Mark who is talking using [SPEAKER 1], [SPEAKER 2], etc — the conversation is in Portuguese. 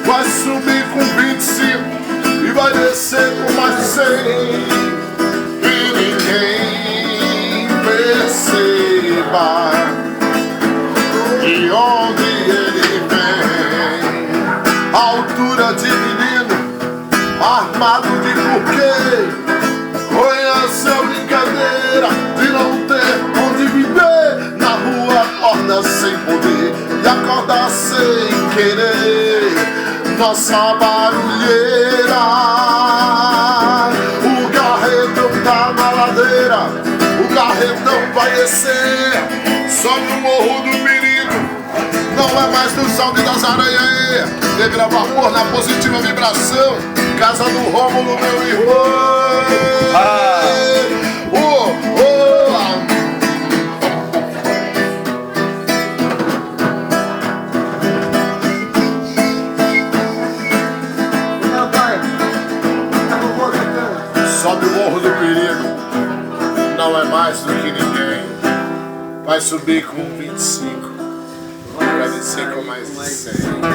[SPEAKER 1] vai subir com 25 e vai descer com mais 100. E ninguém perceba de onde ele vem. A altura de menino, armado de porquê. Conhece a brincadeira de não ter onde viver. Na rua acorda sem poder e acorda sem querer. Nossa barulheira, o garretão tá na ladeira, o garretão vai descer. Sobe o morro do perigo, não é mais do salve das aranhas. Negra vapor na positiva vibração, casa do Rômulo, meu irmão. Sobe o morro do perigo, não é mais do que ninguém. Vai subir com 25, vai descer com mais de 100.